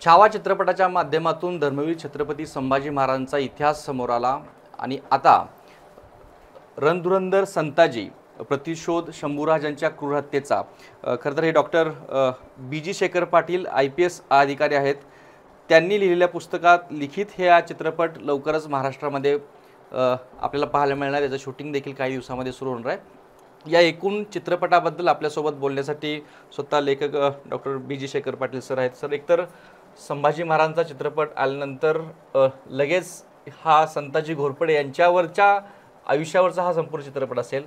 छावा चित्रपटाच्या माध्यमातून धर्मवीर छत्रपती संभाजी महाराजांचा इतिहास समोर आला आणि आता रणधुरंधर संताजी प्रतिशोध शंभूराजांच्या क्रूर हत्येचा खरं तर हे doctor BG Shekhar Patil IPS अधिकारी आहेत। त्यांनी लिहिलेल्या पुस्तकात लिखित हे हा चित्रपट लवकरच महाराष्ट्रामध्ये आपल्याला पाहायला मिळणार। याचं शूटिंग देखील काही दिवसांमध्ये सुरू होणार आहे। या एकूण चित्रपटाबद्दल आपल्यासोबत बोलण्यासाठी स्वतः लेखक doctor BG Shekhar Patil sir आहेत। सर, एकतर संभाजी महाराजांचा चित्रपट आल्यानंतर लगेच हा संताजी घोरपडे यांच्यावरच्या आयुष्यावरचा हा संपूर्ण चित्रपट असेल।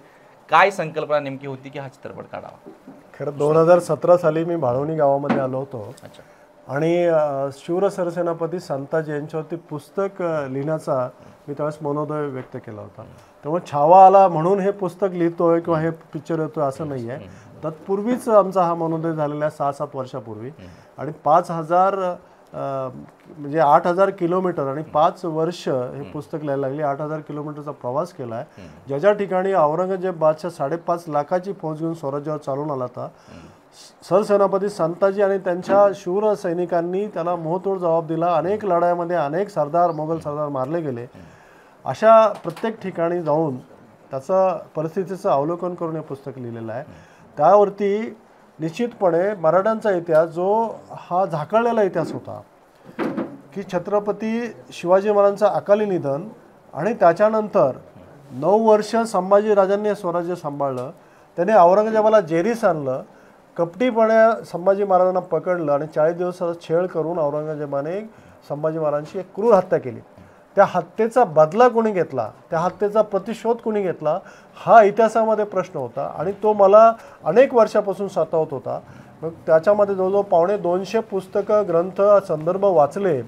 काय संकल्पना नेमकी होती की हा चित्रपट काढावा? खरं 2017 साली मी भाळवणी गावामध्ये आलो होतो आणि शूर सरसेनापती संताजी यांच्यावरती पुस्तक लिहिण्याचा मी त्यावेळेस मनोदय व्यक्त केला होता। त्यामुळे छावा आला म्हणून हे पुस्तक लिहितोय किंवा हे पिक्चर येतोय असं नाही आहे। तत्पूर्वीच आमचा हा मनोदय झालेला आहे 6-7 वर्षापूर्वी आणि 5000 म्हणजे 8000 किलोमीटर आणि 5 वर्ष हे पुस्तक लिहायला लागली। 8000 किलोमीटरचा प्रवास केला आहे, ज्या ठिकाणी औरंगजेब बादशाह 5.5 लाखाची फौज घेऊन स्वराज्यावर चालून आला होता। सरसेनापती संताजी आणि त्यांच्या शूर सैनिकांनी त्याला मोहतोड जबाब दिला। अनेक लढाईमध्ये अनेक सरदार मोगल सरदार मारले गेले। अशा प्रत्येक ठिकाणी जाऊन त्याचं परिस्थितीचं अवलोकन करून हे पुस्तक लिहिलेलं आहे। त्यावरती निश्चितपणे मराठ्यांचा इतिहास जो हा झाकळलेला इतिहास होता की छत्रपती शिवाजी महाराजांचं अकाली निधन आणि त्याच्यानंतर 9 वर्ष संभाजी राजांनी स्वराज्य सांभाळलं। त्याने औरंगजेबाला जेरीस आणलं, कपटीपणे संभाजी महाराजांना पकडलं आणि 40 दिवसाचा छळ करून औरंगजेबाने संभाजी महाराजांची एक क्रूर हत्या केली। त्या हत्येचा बदला कोणी घेतला, त्या हत्येचा प्रतिशोध कोणी घेतला, हा इतिहासामध्ये प्रश्न होता आणि तो मला अनेक वर्षापासून सतावत होता। मग त्याच्यामध्ये जवळजवळ 250 पुस्तकं ग्रंथ संदर्भ वाचले।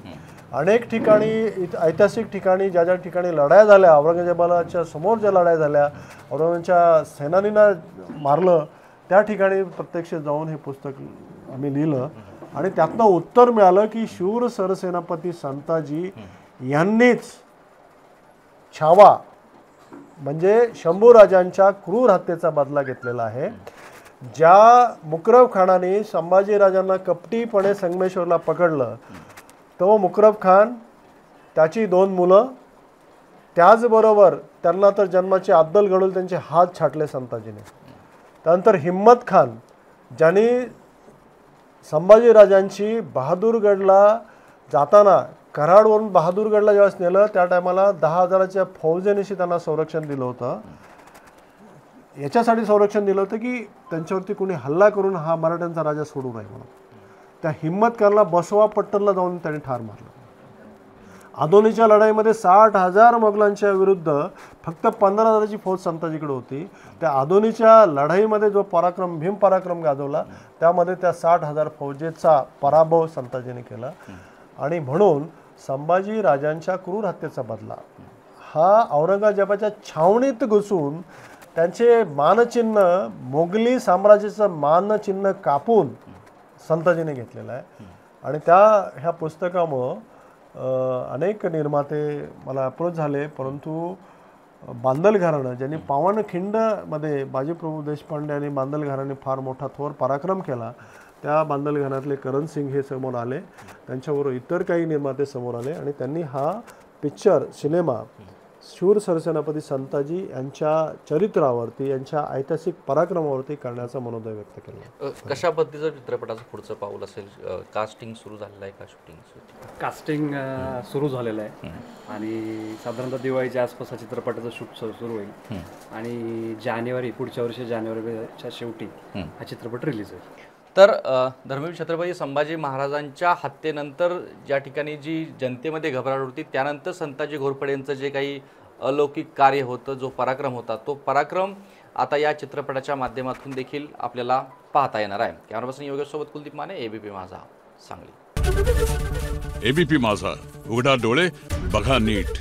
अनेक ठिकाणी ऐतिहासिक ठिकाणी ज्या ठिकाणी लढाया झाल्या, औरंगजेबाच्या समोर ज्या लढाया झाल्या, औरंगजेबाच्या सेनानींना मारलं, त्या ठिकाणी प्रत्यक्ष जाऊन हे पुस्तक आम्ही लिहिलं आणि त्यातनं उत्तर मिळालं की शूर सरसेनापती संताजी यांनीच छावा म्हणजे शंभूराजांच्या क्रूर हत्येचा बदला घेतलेला आहे। ज्या मुकरब खानाने संभाजीराजांना कपटीपणे संगमेश्वरला पकडलं, तो मुकरब खान, त्याची 2 मुलं, त्याचबरोबर त्यांना तर जन्माची अद्दल घडवून त्यांचे हात छाटले संताजीने। त्यानंतर हिम्मत खान, ज्यांनी संभाजीराजांची बहादूरगडला जाताना कराडवरून बहादूरगडला ज्यावेळेस नेलं त्या टायमाला 10,000च्या फौजेनिशी त्यांना संरक्षण दिलं होतं। याच्यासाठी संरक्षण दिलं होतं की त्यांच्यावरती कोणी हल्ला करून हा मराठ्यांचा राजा सोडू नये म्हणून। त्या हिम्मत खानला बसवा पट्टणला जाऊन त्यांनी ठार मारलं। आदोनीच्या लढाईमध्ये 60,000 मोगलांच्या विरुद्ध फक्त 15,000ची फौज संताजीकडे होती। त्या आदोनीच्या लढाईमध्ये जो पराक्रम भीम पराक्रम गाजवला त्यामध्ये त्या 60,000 फौजेचा पराभव संताजीने केला आणि म्हणून संभाजी राजांच्या क्रूर हत्येचा बदला हा औरंगजेबाच्या छावणीत घुसून त्यांचे मानचिन्ह, मोगली साम्राज्याचं मानचिन्ह कापून संताजीने घेतलेलं आहे। आणि ह्या पुस्तकामुळं अनेक निर्माते मला अप्रोच झाले, परंतु बांदल घराणं ज्यांनी पावनखिंडमध्ये बाजीप्रभू देशपांडे आणि बांदल घराणे फार मोठा थोर पराक्रम केला, त्या बांदल घराण्यातले करण सिंग हे समोर आले, त्यांच्याबरोबर इतर काही निर्माते समोर आले आणि त्यांनी हा पिक्चर सिनेमा शूर सरसेनापती संताजी यांच्या चरित्रावरती, यांच्या ऐतिहासिक पराक्रमावरती करण्याचा मनोदय व्यक्त केला। कशा पद्धतीचं चित्रपटाचं पुढचं पाऊल असेल? कास्टिंग सुरू झालेलं आहे का? शूटिंग कास्टिंग सुरू झालेलं आहे आणि साधारणतः दिवाळीच्या आसपास हा चित्रपटाचं शूट सुरू होईल आणि पुढच्या वर्षी जानेवारीच्या शेवटी हा चित्रपट रिलीज होईल। तर धर्मवीर छत्रपती संभाजी महाराजांच्या हत्येनंतर ज्या ठिकाणी जी जनतेमध्ये घबराट होती, त्यानंतर संताजी घोरपडे यांचं जे काही अलौकिक कार्य होतं, जो पराक्रम होता, तो पराक्रम आता या चित्रपटाच्या माध्यमातून देखील आपल्याला पाहता येणार आहे। कॅमेरापर्सन योगेश सोबत कुलदीप माने, ABP माझा, सांगली। ABP माझा, उघडा डोळे बघा नीट।